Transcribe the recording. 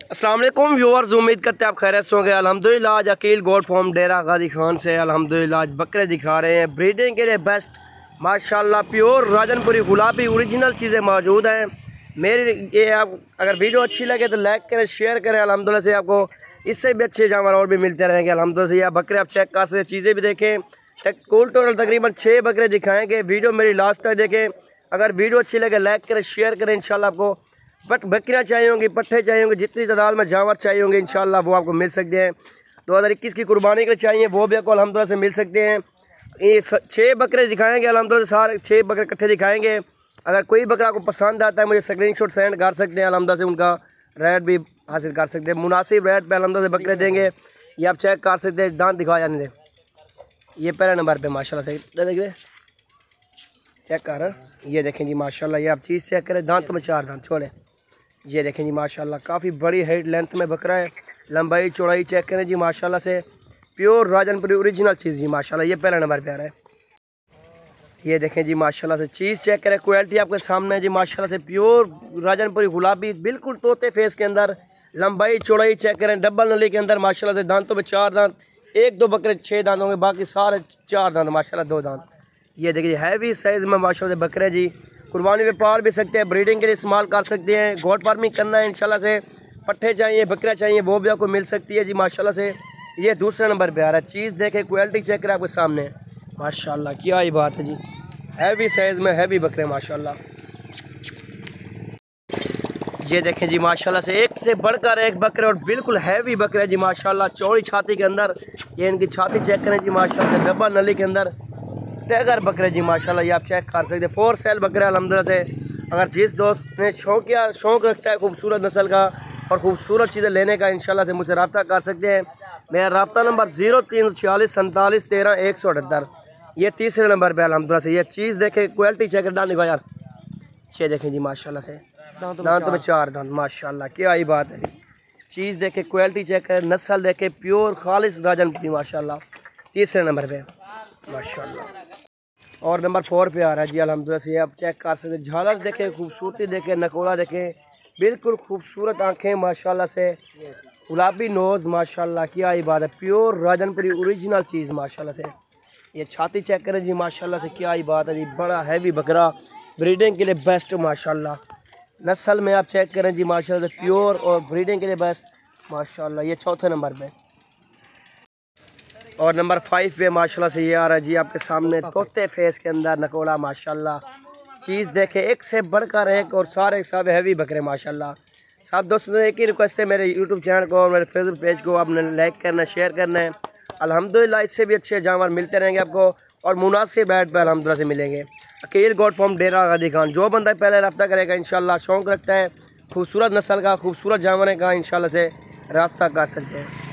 अस्सलाम वालेकुम व्यूअर्स, उम्मीद करते हैं आप खैरियत से होंगे। अल्हम्दुलिल्लाह आज अकील गोट फॉर्म डेरा गाजी खान से अल्हम्दुलिल्लाह आज बकरे दिखा रहे हैं ब्रीडिंग के लिए बेस्ट माशाल्लाह प्योर राजनपुरी गुलाबी ओरिजिनल चीज़ें मौजूद हैं। मेरी ये आप अगर वीडियो अच्छी लगे तो लाइक करें, शेयर करें। अल्हम्दुलिल्लाह से आपको इससे भी अच्छे जानवर और भी मिलते रहेंगे। अल्हम्दुलिल्लाह से आप बकरे आप चेक कर सकते, चीज़ें भी देखें। कुल टोटल तकरीबन 6 बकरे दिखाएँगे। वीडियो मेरी लास्ट तक देखें। अगर वीडियो अच्छी लगे लाइक करें, शेयर करें। इंशाल्लाह आपको बकरियाँ चाहिए होंगी, पट्ठे चाहिए होंगे, जितनी तादाद में जानवर चाहिए होंगे इंशाल्लाह वो आपको मिल सकते हैं। 2021 की कुर्बानी के लिए चाहिए वो भी आपको अल्हम्दुलिल्लाह से मिल सकते हैं। ये 6 बकरे दिखाएंगे अल्हम्दुलिल्लाह, सारे 6 बकरे इकट्ठे दिखाएंगे। अगर कोई बकरा को पसंद आता है मुझे स्क्रीनशॉट सेंड कर सकते हैं। अल्हम्दुलिल्लाह से उनका रेट भी हासिल कर सकते हैं, मुनासिब रेट पे अल्हम्दुलिल्लाह से बकरे देंगे। ये आप चेक कर सकते हैं, दांत दिखा जाने दें। ये पहले नंबर पे माशाल्लाह से देखिए, चेक कर, ये देखें जी माशाल्लाह। ये आप चीज़ चेक करें, दांत में 4 दांत छोड़े। ये देखें जी माशाल्लाह, काफ़ी बड़ी हाइट लेंथ में बकरा है। लंबाई चौड़ाई चेक करें जी माशाल्लाह से, प्योर राजनपुरी ओरिजिनल चीज़ जी माशाल्लाह। ये पहला नंबर पे आ रहा है। ये देखें जी माशाल्लाह से, चीज़ चेक करें, क्वालिटी आपके सामने है जी माशाल्लाह से। प्योर राजनपुरी गुलाबी बिल्कुल तोते फेस के अंदर, लंबाई चौड़ाई चेक करें, डबल नली के अंदर माशाल्लाह से। दांतों में 4 दांत, 1-2 बकरे 6 दांत होंगे, बाकी सारे 4 दांत माशाल्लाह, 2 दांत। ये देखिए हैवी साइज़ में माशाल्लाह से बकरे जी। कुर्बानी में पाल भी सकते हैं, ब्रीडिंग के लिए इस्तेमाल कर सकते हैं। गोट फार्मिंग करना है इंशाल्लाह से, पट्ठे चाहिए, बकरियाँ चाहिए वो भी आपको मिल सकती है जी माशाल्लाह से। ये दूसरे नंबर पे आ रहा है। चीज़ देखें, क्वालिटी चेक करें आपके सामने माशाल्लाह, क्या ही बात है जी। हैवी साइज़ में हैवी बकरे माशाल्लाह। ये देखें जी माशाल्लाह से, एक से बढ़कर एक बकरे और बिल्कुल हैवी बकरे जी माशाल्लाह। चौड़ी छाती के अंदर, ये इनकी छाती चेक करें जी माशाल्लाह से। डबल नली के अंदर टैगर बकरे जी माशाल्लाह, ये आप चेक कर सकते हैं। 4 सेल बकरे अल्हम्दुलिल्लाह से। अगर जिस दोस्त ने शौक़ रखता है खूबसूरत नस्ल का और खूबसूरत चीज़ें लेने का, इंशाल्लाह से मुझसे रब्ता कर सकते हैं। मेरा रब्ता नंबर 0346 47 13 178। ये तीसरे नंबर पे अल्हम्दुलिल्लाह से। ये चीज़ देखें, क्वालिटी चेक डाल निकाल यार। ये देखें जी माशाल्लाह से, दांतों में 4 दांत माशाल्लाह, क्या ही बात है। चीज़ देखें, क्वालिटी चेक करें, नस्ल देखें, प्योर खालिश राजनपुरी माशाल्लाह। तीसरे नंबर पे माशाल्लाह। और नंबर 4 पे आ रहा है जी अल्हम्दुलिल्लाह से। आप चेक कर सकते हैं, झालर देखें, खूबसूरती देखें, नकोड़ा देखें, बिल्कुल खूबसूरत आँखें माशाल्लाह से। गुलाबी नोज़ माशाल्लाह, क्या ही बात है। प्योर राजनपुरी ओरिजिनल चीज़ माशाल्लाह से। ये छाती चेक करें जी माशाल्लाह से, क्या ही बात है जी। बड़ा हैवी बकरा, ब्रीडिंग के लिए बेस्ट माशाल्लाह। नस्ल में आप चेक करें जी माशाल्लाह से, प्योर और ब्रीडिंग के लिए बेस्ट माशाल्लाह। ये चौथे नंबर पे। और नंबर 5 पे माशाल्लाह से ये आ रहा है जी आपके सामने, तोते फेस के अंदर नकोड़ा माशाल्लाह। चीज़ देखे, एक से बढ़कर एक और सारे सब हैवी बकरे माशाल्लाह। सब दोस्तों ने एक ही रिक्वेस्ट है, मेरे यूट्यूब चैनल को और मेरे फेसबुक पेज को आपने लाइक करना, शेयर करना है। अल्हम्दुलिल्लाह इससे भी अच्छे जानवर मिलते रहेंगे आपको और मुनासिब रेट पर अल्हम्दुलिल्लाह से मिलेंगे। अकील गोट फार्म डेरा गाजी खान। जो बंदा पहले रब्ता करेगा इंशाल्लाह, शौक़ रखता है खूबसूरत नस्ल का, खूबसूरत जानवर का, इंशाल्लाह से रब्ता कर सकते हैं।